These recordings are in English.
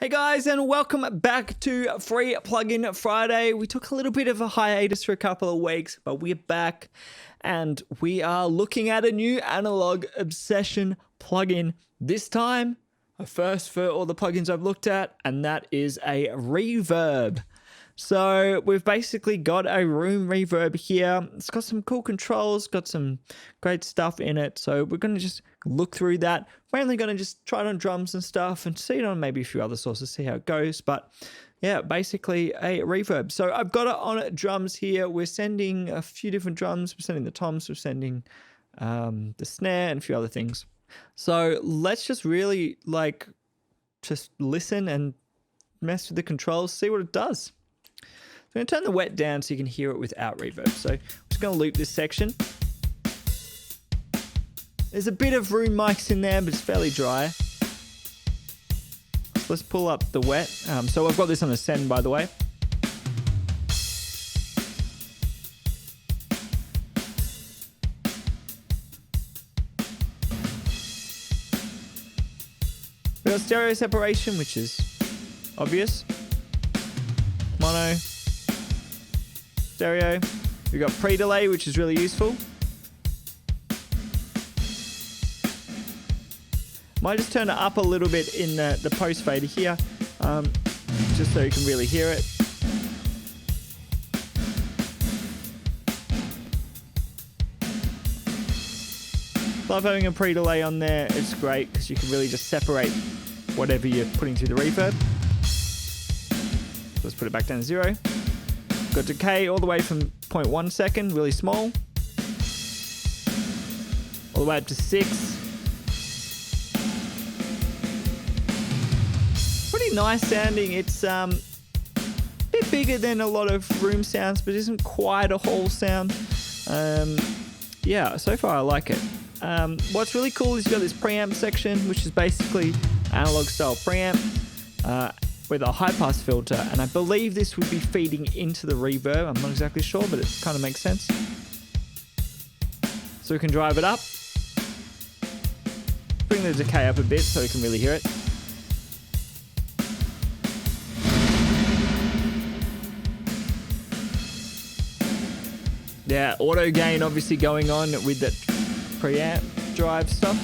Hey guys, and welcome back to Free Plugin Friday. We took a little bit of a hiatus for a couple of weeks, but we're back and we are looking at a new Analog Obsession plugin. This time, a first for all the plugins I've looked at, and that is a reverb. So we've basically got a room reverb here. It's got some cool controls, got some great stuff in it. So we're going to just look through that. We're only going to just try it on drums and stuff and see it on maybe a few other sources, see how it goes. But yeah, basically a reverb. So I've got it on drums here. We're sending a few different drums. We're sending the toms, we're sending the snare and a few other things. So let's just really just listen and mess with the controls, see what it does. So I'm going to turn the wet down so you can hear it without reverb. So I'm just going to loop this section. There's a bit of room mics in there, but it's fairly dry. So let's pull up the wet. So I've got this on a send, by the way. We've got stereo separation, which is obvious. Mono. Stereo. We've got pre-delay, which is really useful. Might just turn it up a little bit in the post fader here, just so you can really hear it. Love having a pre-delay on there. It's great because you can really just separate whatever you're putting through the reverb. Let's put it back down to 0. Got decay all the way from 0.1 second, really small. All the way up to 6. Pretty nice sounding. It's a bit bigger than a lot of room sounds, but isn't quite a hall sound. Yeah, so far I like it. What's really cool is you've got this preamp section, which is basically analog style preamp. With a high pass filter, and I believe this would be feeding into the reverb. I'm not exactly sure, but it kind of makes sense. So we can drive it up, bring the decay up a bit so we can really hear it. Yeah, auto gain obviously going on with that preamp drive stuff.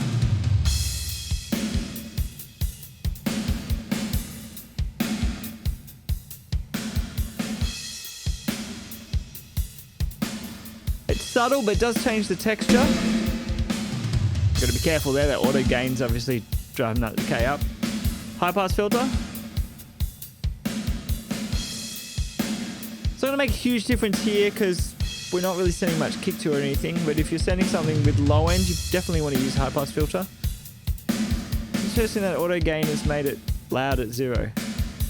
Subtle, but it does change the texture. Got to be careful there. That auto gain's obviously driving that decay up. High pass filter. It's not going to make a huge difference here because we're not really sending much kick to it or anything. But if you're sending something with low end, you definitely want to use high pass filter. Interesting that auto gain has made it loud at 0.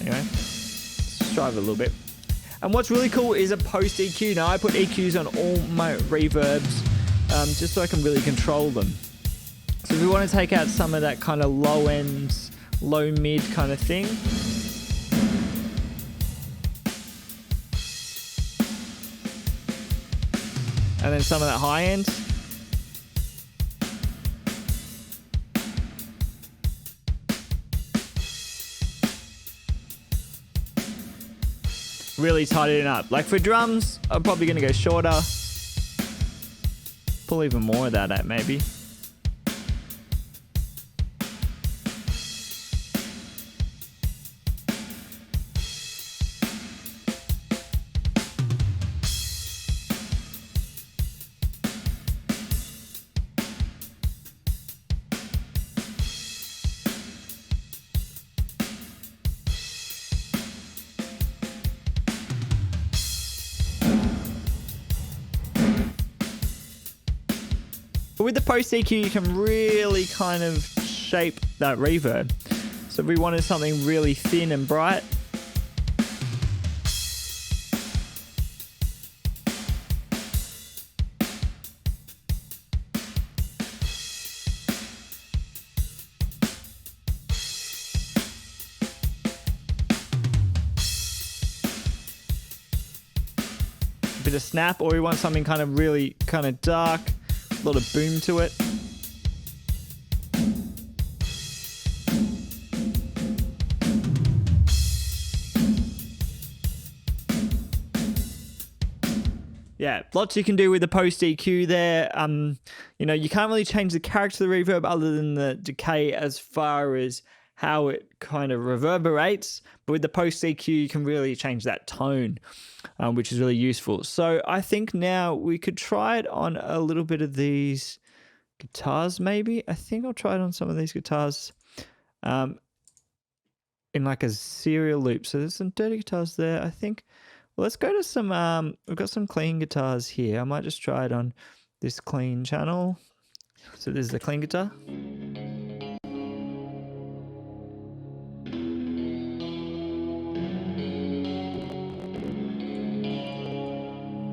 Anyway, let's drive it a little bit. And what's really cool is a post EQ. Now I put EQs on all my reverbs just so I can really control them. So if we want to take out some of that kind of low end, low mid kind of thing. And then some of that high end. Really tighten it up. Like for drums, I'm probably going to go shorter. Pull even more of that out maybe. But with the post EQ, you can really kind of shape that reverb. So if we wanted something really thin and bright, a bit of snap, or we want something kind of really kind of dark, a lot of boom to it. yeah, lots you can do with the post EQ there. You know, you can't really change the character of the reverb other than the decay as far as how it kind of reverberates. But with the post EQ, you can really change that tone, which is really useful. So I think now we could try it on a little bit of these guitars, maybe. I think I'll try it on some of these guitars in like a serial loop. So there's some dirty guitars there, I think. Well, let's go to some, we've got some clean guitars here. I might just try it on this clean channel. So this is the clean guitar.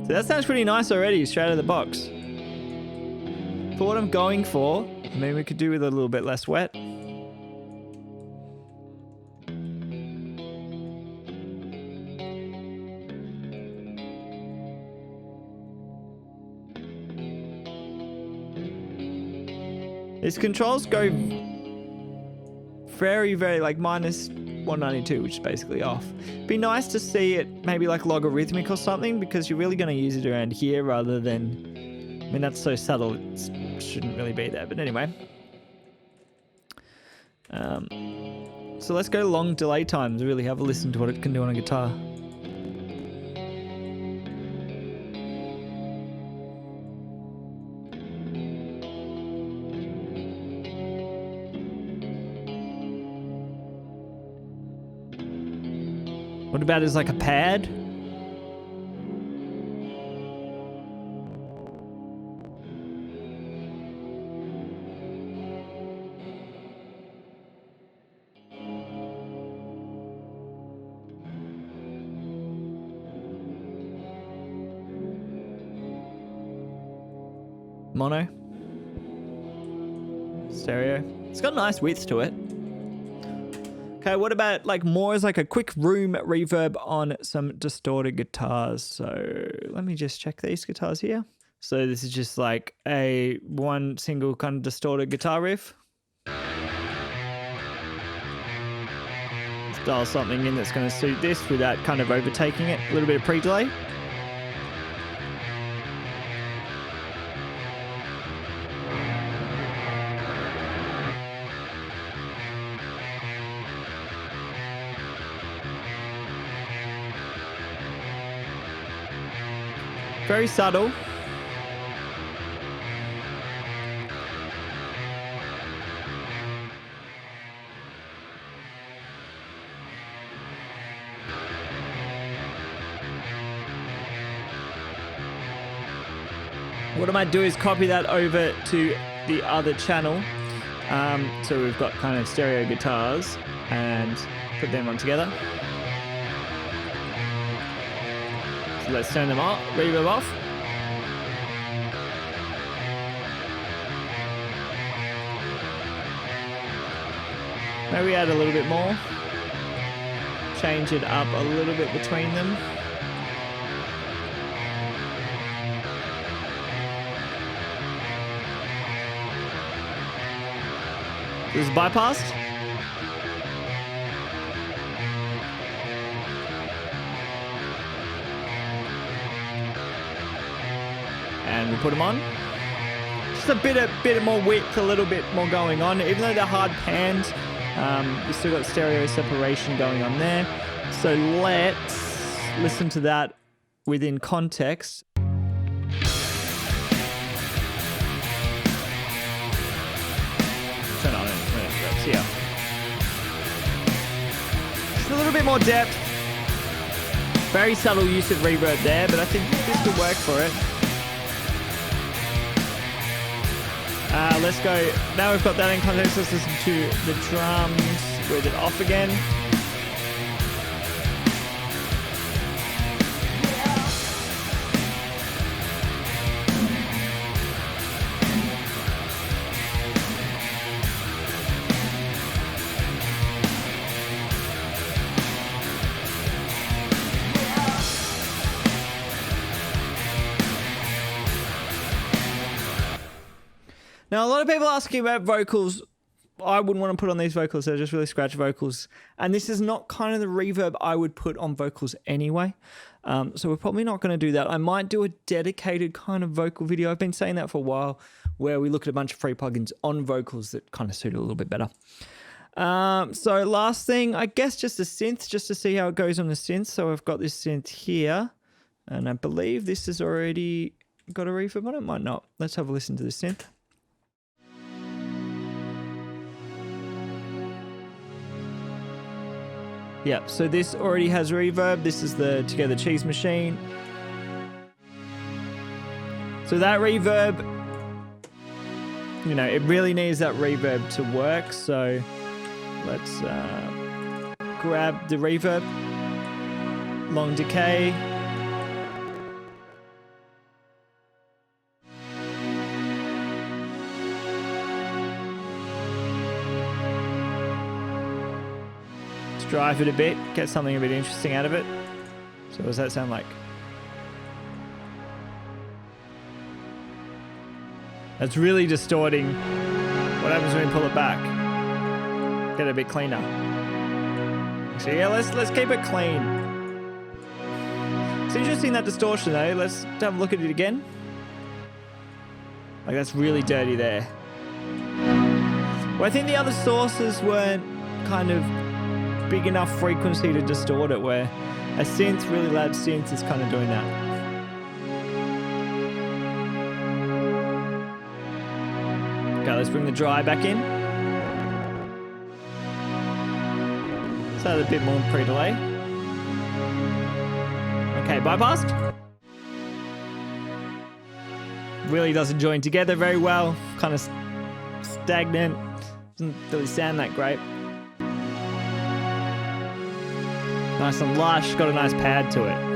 So that sounds pretty nice already, straight out of the box. For what I'm going for, maybe we could do with a little bit less wet. These controls go very, very like minus 192, which is basically off. Be nice to see it maybe like logarithmic or something, because you're really going to use it around here rather than, I mean, that's so subtle, it shouldn't really be there. But anyway. So let's go long delay times, really have a listen to what it can do on a guitar. What about as like a pad? Mono. Stereo. It's got a nice width to it. Okay, what about like more as like a quick room reverb on some distorted guitars? So let me just check these guitars here. So this is just like a one single kind of distorted guitar riff. Let's dial something in that's going to suit this without kind of overtaking it. A little bit of pre-delay. Very subtle. What I might do is copy that over to the other channel. So we've got kind of stereo guitars and put them on together. So let's turn them off, reverb off. Maybe add a little bit more. Change it up a little bit between them. This is bypassed. And we'll put them on. Just a bit more width, a little bit more going on. Even though they're hard panned, you still got stereo separation going on there. So let's listen to that within context. Turn on it. Here. Just a little bit more depth. Very subtle use of reverb there, but I think this could work for it. Let's go. Now we've got that in context, let's listen to the drums with it off again. Now, a lot of people asking about vocals I wouldn't want to put on these vocals. They're just really scratch vocals. And this is not kind of the reverb I would put on vocals anyway. So we're probably not going to do that. I might do a dedicated kind of vocal video. I've been saying that for a while, where we look at a bunch of free plugins on vocals that kind of suit it a little bit better. So last thing, I guess just a synth, just to see how it goes on the synth. So I've got this synth here, and I believe this has already got a reverb on it. Might not. Let's have a listen to the synth. Yep, so this already has reverb. This is the Together Cheese Machine. So that reverb, you know, it really needs that reverb to work. So let's grab the reverb, long decay. Drive it a bit, get something a bit interesting out of it. So what does that sound like? That's really distorting. What happens when we pull it back? Get it a bit cleaner. So yeah, let's keep it clean. It's interesting, that distortion though. Let's have a look at it again. Like, that's really dirty there. Well, I think the other sources weren't kind of big enough frequency to distort it, where a synth, really loud synth, is kind of doing that. Okay, let's bring the dry back in. Let's add a bit more pre-delay. Okay, bypassed. Really doesn't join together very well. Kind of stagnant. Doesn't really sound that great. Nice and lush, got a nice pad to it.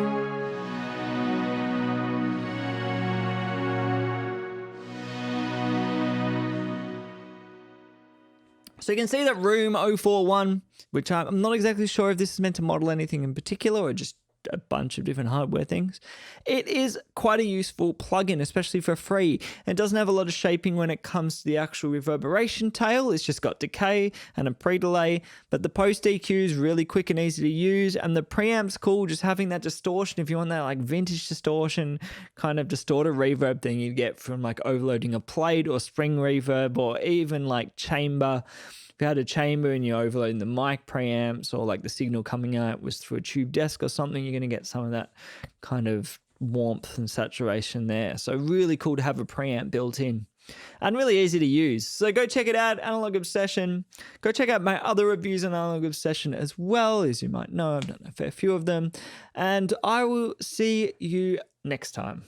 So you can see that Room041, which I'm not exactly sure if this is meant to model anything in particular or just a bunch of different hardware things. It is quite a useful plugin, especially for free. It doesn't have a lot of shaping when it comes to the actual reverberation tail. It's just got decay and a pre-delay, but the post EQ is really quick and easy to use, and the preamp's cool, just having that distortion. If you want that like vintage distortion, kind of distorted reverb thing you get from like overloading a plate or spring reverb, or even like chamber. If you had a chamber and you're overloading the mic preamps, or like the signal coming out was through a tube desk or something, you're going to get some of that kind of warmth and saturation there. So really cool to have a preamp built in, and really easy to use. So go check it out, Analog Obsession. Go check out my other reviews on Analog Obsession as well. As you might know, I've done a fair few of them, and I will see you next time.